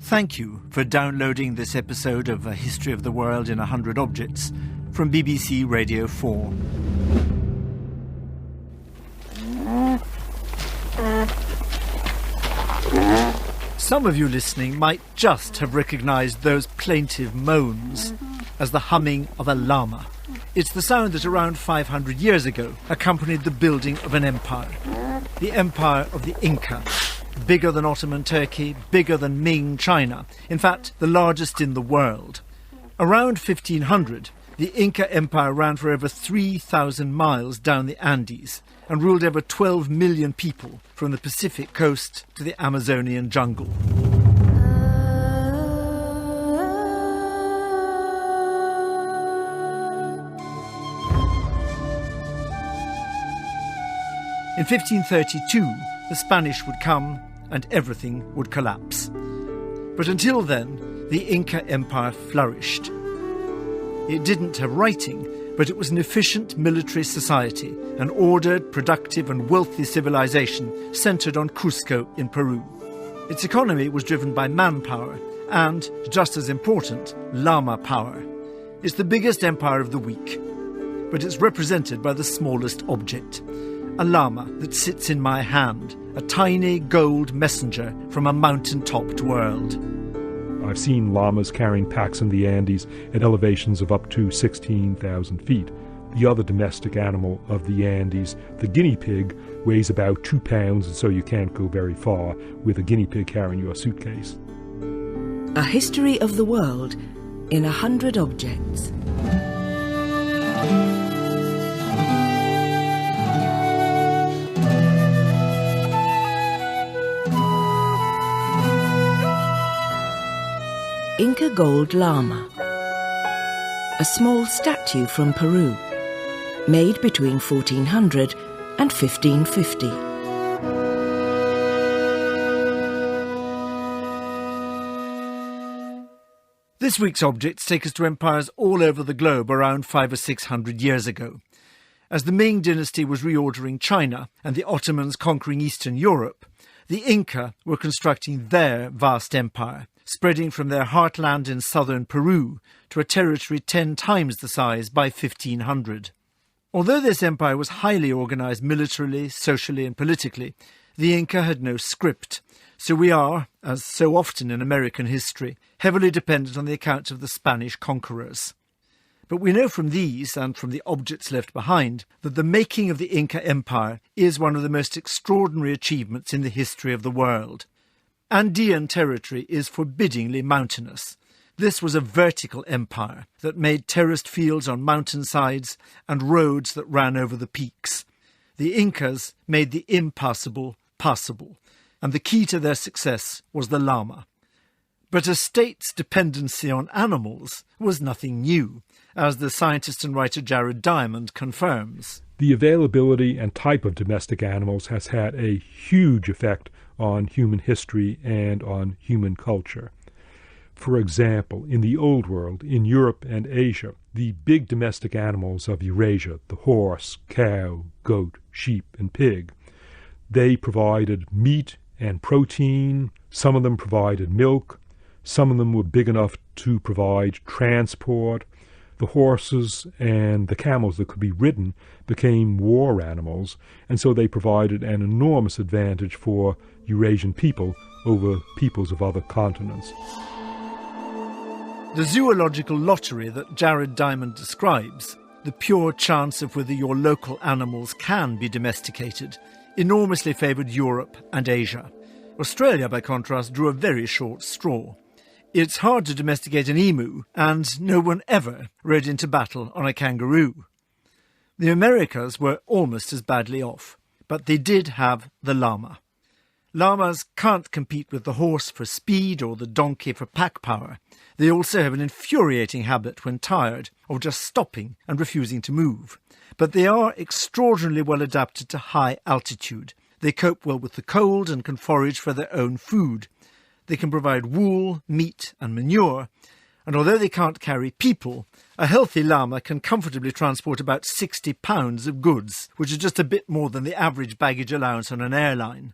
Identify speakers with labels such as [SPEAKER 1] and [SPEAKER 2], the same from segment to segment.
[SPEAKER 1] Thank you for downloading this episode of A History of the World in 100 Objects from BBC Radio 4. Some of you listening might just have recognised those plaintive moans as the humming of a llama. It's the sound that around 500 years ago accompanied the building of an empire. The empire of the Inca. Bigger than Ottoman Turkey, bigger than Ming China. In fact, the largest in the world. Around 1500, the Inca Empire ran for over 3,000 miles down the Andes and ruled over 12 million people from the Pacific coast to the Amazonian jungle. In 1532, the Spanish would come and everything would collapse. But until then, the Inca Empire flourished. It didn't have writing, but it was an efficient military society, an ordered, productive and wealthy civilization centred on Cusco in Peru. Its economy was driven by manpower and, just as important, Llama power. It's the biggest empire of the week, but it's represented by the smallest object. A llama that sits in my hand, a tiny gold messenger from a mountain-topped world.
[SPEAKER 2] I've seen llamas carrying packs in the Andes at elevations of up to 16,000 feet. The other domestic animal of the Andes, the guinea pig, weighs about 2 pounds, and so you can't go very far with a guinea pig carrying your suitcase.
[SPEAKER 3] A history of the world in 100 objects. Inca Gold Llama, a small statue from Peru, made between 1400 and 1550.
[SPEAKER 1] This week's objects take us to empires all over the globe around 500 or 600 years ago. As the Ming dynasty was reordering China and the Ottomans conquering Eastern Europe, the Inca were constructing their vast empire, spreading from their heartland in southern Peru to a territory 10 times the size by 1500. Although this empire was highly organised militarily, socially and politically, the Inca had no script, so we are, as so often in American history, heavily dependent on the accounts of the Spanish conquerors. But we know from these, and from the objects left behind, that the making of the Inca Empire is one of the most extraordinary achievements in the history of the world. Andean territory is forbiddingly mountainous. This was a vertical empire that made terraced fields on mountainsides and roads that ran over the peaks. The Incas made the impassable passable, and the key to their success was the llama. But a state's dependency on animals was nothing new, as the scientist and writer Jared Diamond confirms.
[SPEAKER 2] The availability and type of domestic animals has had a huge effect on human history and on human culture. For example, in the Old World, in Europe and Asia, the big domestic animals of Eurasia, the horse, cow, goat, sheep, and pig, they provided meat and protein. Some of them provided milk. Some of them were big enough to provide transport. The horses and the camels that could be ridden became war animals, and so they provided an enormous advantage for Eurasian people over peoples of other continents.
[SPEAKER 1] The zoological lottery that Jared Diamond describes, the pure chance of whether your local animals can be domesticated, enormously favoured Europe and Asia. Australia, by contrast, drew a very short straw. It's hard to domesticate an emu, and no one ever rode into battle on a kangaroo. The Americas were almost as badly off, but they did have the llama. Llamas can't compete with the horse for speed or the donkey for pack power. They also have an infuriating habit, when tired, of just stopping and refusing to move. But they are extraordinarily well adapted to high altitude. They cope well with the cold and can forage for their own food. They can provide wool, meat and manure, and although they can't carry people, a healthy llama can comfortably transport about 60 pounds of goods, which is just a bit more than the average baggage allowance on an airline.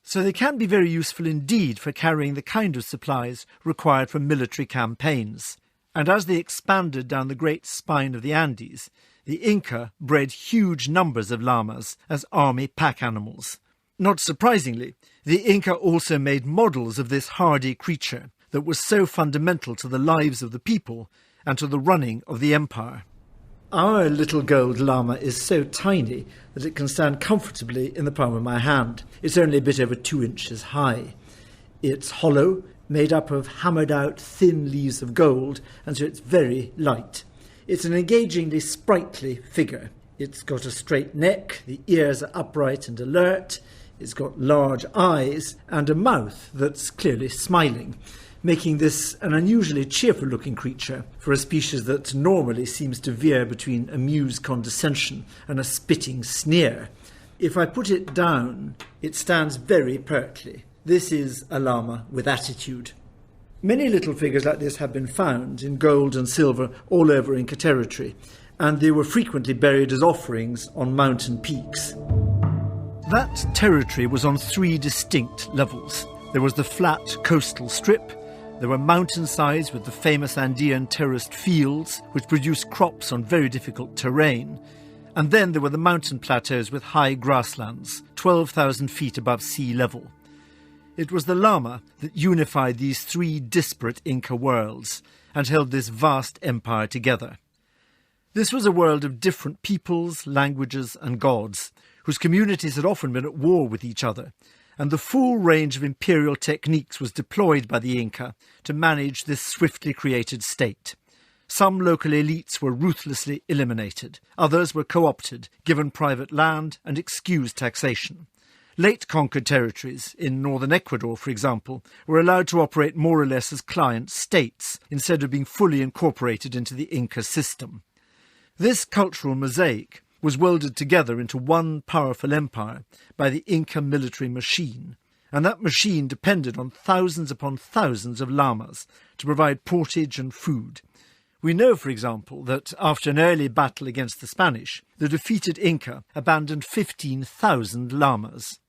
[SPEAKER 1] So they can be very useful indeed for carrying the kind of supplies required for military campaigns. And as they expanded down the great spine of the Andes, the Inca bred huge numbers of llamas as army pack animals. Not surprisingly, the Inca also made models of this hardy creature that was so fundamental to the lives of the people and to the running of the empire. Our little gold llama is so tiny that it can stand comfortably in the palm of my hand. It's only a bit over 2 inches high. It's hollow, made up of hammered-out thin leaves of gold, and so it's very light. It's an engagingly sprightly figure. It's got a straight neck, the ears are upright and alert, it's got large eyes and a mouth that's clearly smiling, making this an unusually cheerful-looking creature for a species that normally seems to veer between amused condescension and a spitting sneer. If I put it down, it stands very pertly. This is a llama with attitude. Many little figures like this have been found in gold and silver all over Inca territory, and they were frequently buried as offerings on mountain peaks. That territory was on 3 distinct levels. There was the flat coastal strip, there were mountainsides with the famous Andean terraced fields, which produced crops on very difficult terrain, and then there were the mountain plateaus with high grasslands, 12,000 feet above sea level. It was the llama that unified these 3 disparate Inca worlds and held this vast empire together. This was a world of different peoples, languages and gods, whose communities had often been at war with each other, and the full range of imperial techniques was deployed by the Inca to manage this swiftly created state. Some local elites were ruthlessly eliminated, others were co-opted, given private land and excused taxation. Late conquered territories, in northern Ecuador for example, were allowed to operate more or less as client states, instead of being fully incorporated into the Inca system. This cultural mosaic was welded together into one powerful empire by the Inca military machine, and that machine depended on thousands upon thousands of llamas to provide portage and food. We know, for example, that after an early battle against the Spanish, the defeated Inca abandoned 15,000 llamas.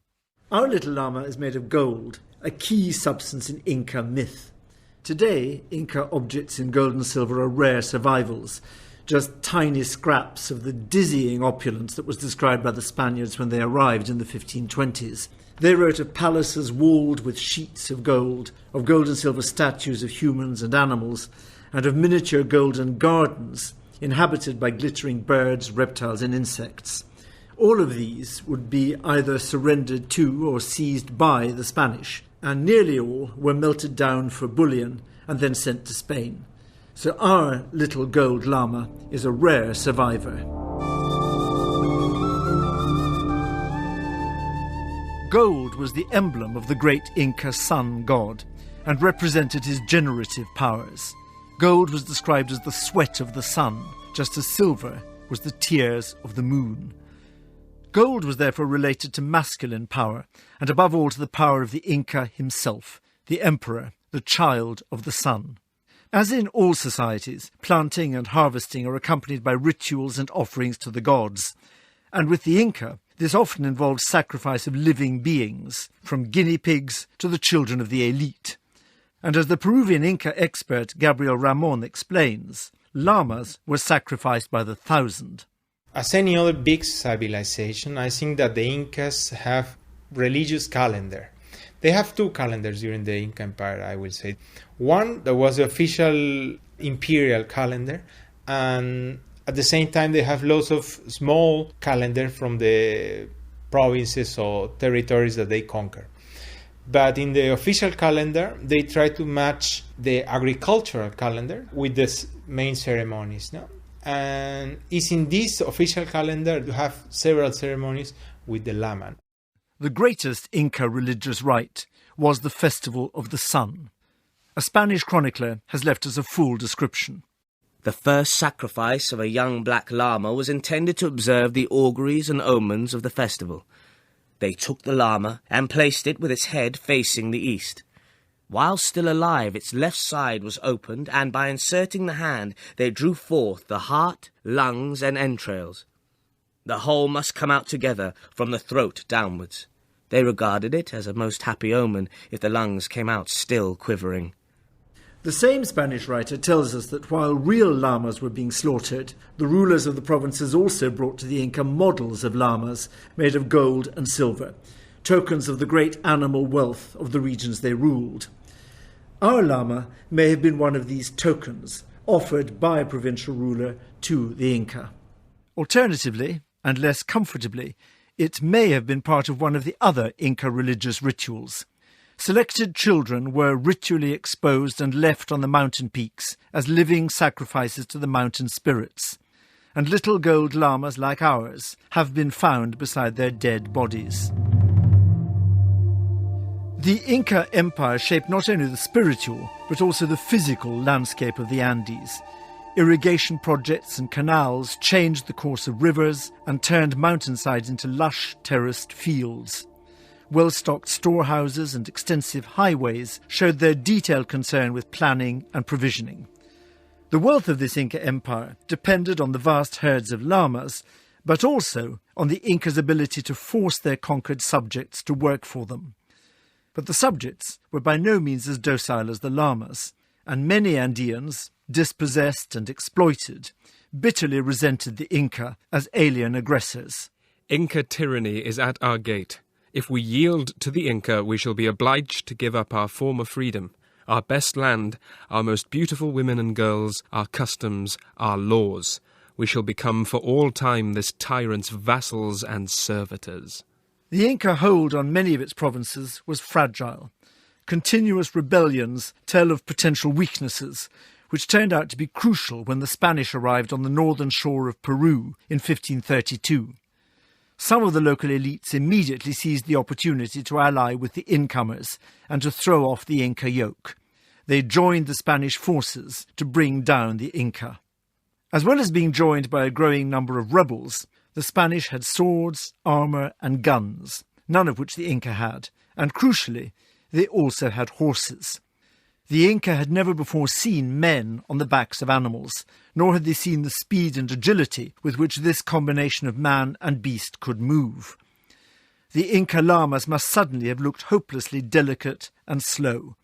[SPEAKER 1] Our little llama is made of gold, a key substance in Inca myth. Today, Inca objects in gold and silver are rare survivals, just tiny scraps of the dizzying opulence that was described by the Spaniards when they arrived in the 1520s. They wrote of palaces walled with sheets of gold and silver statues of humans and animals, and of miniature golden gardens inhabited by glittering birds, reptiles and insects. All of these would be either surrendered to or seized by the Spanish, and nearly all were melted down for bullion and then sent to Spain. So our little gold llama is a rare survivor. Gold was the emblem of the great Inca sun god and represented his generative powers. Gold was described as the sweat of the sun, just as silver was the tears of the moon. Gold was therefore related to masculine power, and above all to the power of the Inca himself, the emperor, the child of the sun. As in all societies, planting and harvesting are accompanied by rituals and offerings to the gods, and with the Inca, this often involved sacrifice of living beings, from guinea pigs to the children of the elite. And as the Peruvian Inca expert Gabriel Ramon explains, llamas were sacrificed by the thousand.
[SPEAKER 4] As any other big civilization, I think that the Incas have religious calendar. They have 2 calendars during the Inca Empire, I will say. One, that was the official Imperial calendar, and at the same time they have lots of small calendar from the provinces or territories that they conquer. But in the official calendar, they try to match the agricultural calendar with the main ceremonies. No? And it's in this official calendar to have several ceremonies with the llama.
[SPEAKER 1] The greatest Inca religious rite was the Festival of the Sun. A Spanish chronicler has left us a full description.
[SPEAKER 5] The first sacrifice of a young black llama was intended to observe the auguries and omens of the festival. They took the llama and placed it with its head facing the east. While still alive, its left side was opened, and by inserting the hand, they drew forth the heart, lungs, and entrails. The whole must come out together from the throat downwards. They regarded it as a most happy omen if the lungs came out still quivering.
[SPEAKER 1] The same Spanish writer tells us that while real llamas were being slaughtered, the rulers of the provinces also brought to the Inca models of llamas made of gold and silver, tokens of the great animal wealth of the regions they ruled. Our llama may have been one of these tokens offered by a provincial ruler to the Inca. Alternatively, and less comfortably, it may have been part of one of the other Inca religious rituals. Selected children were ritually exposed and left on the mountain peaks as living sacrifices to the mountain spirits, and little gold llamas like ours have been found beside their dead bodies. The Inca Empire shaped not only the spiritual, but also the physical landscape of the Andes. Irrigation projects and canals changed the course of rivers and turned mountainsides into lush, terraced fields. Well-stocked storehouses and extensive highways showed their detailed concern with planning and provisioning. The wealth of this Inca Empire depended on the vast herds of llamas, but also on the Incas' ability to force their conquered subjects to work for them. But the subjects were by no means as docile as the llamas, and many Andeans, dispossessed and exploited, bitterly resented the Inca as alien aggressors.
[SPEAKER 6] Inca tyranny is at our gate. If we yield to the Inca, we shall be obliged to give up our former freedom, our best land, our most beautiful women and girls, our customs, our laws. We shall become for all time this tyrant's vassals and servitors.
[SPEAKER 1] The Inca hold on many of its provinces was fragile. Continuous rebellions tell of potential weaknesses, which turned out to be crucial when the Spanish arrived on the northern shore of Peru in 1532. Some of the local elites immediately seized the opportunity to ally with the incomers and to throw off the Inca yoke. They joined the Spanish forces to bring down the Inca. As well as being joined by a growing number of rebels, the Spanish had swords, armour and guns, none of which the Inca had, and crucially, they also had horses. The Inca had never before seen men on the backs of animals, nor had they seen the speed and agility with which this combination of man and beast could move. The Inca llamas must suddenly have looked hopelessly delicate and slow.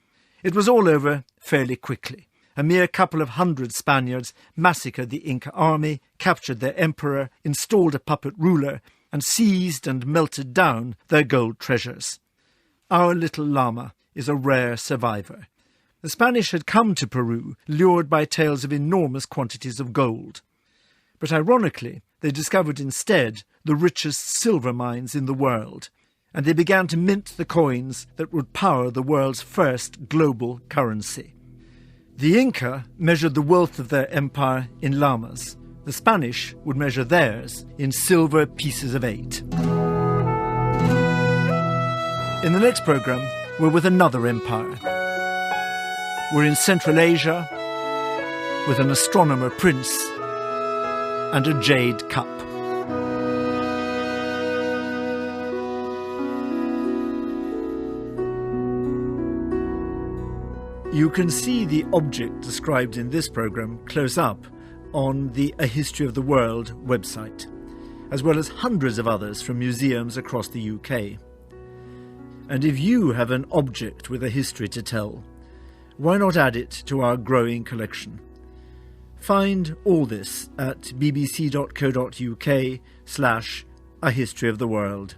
[SPEAKER 1] It was all over fairly quickly. A mere couple of hundred Spaniards massacred the Inca army, captured their emperor, installed a puppet ruler, and seized and melted down their gold treasures. Our little llama is a rare survivor. The Spanish had come to Peru, lured by tales of enormous quantities of gold. But ironically, they discovered instead the richest silver mines in the world, and they began to mint the coins that would power the world's first global currency. The Inca measured the wealth of their empire in llamas. The Spanish would measure theirs in silver pieces of 8. In the next programme, we're with another empire. We're in Central Asia with an astronomer prince and a jade cup. You can see the object described in this programme close up on the A History of the World website, as well as hundreds of others from museums across the UK. And if you have an object with a history to tell, why not add it to our growing collection? Find all this at bbc.co.uk/A History of the World.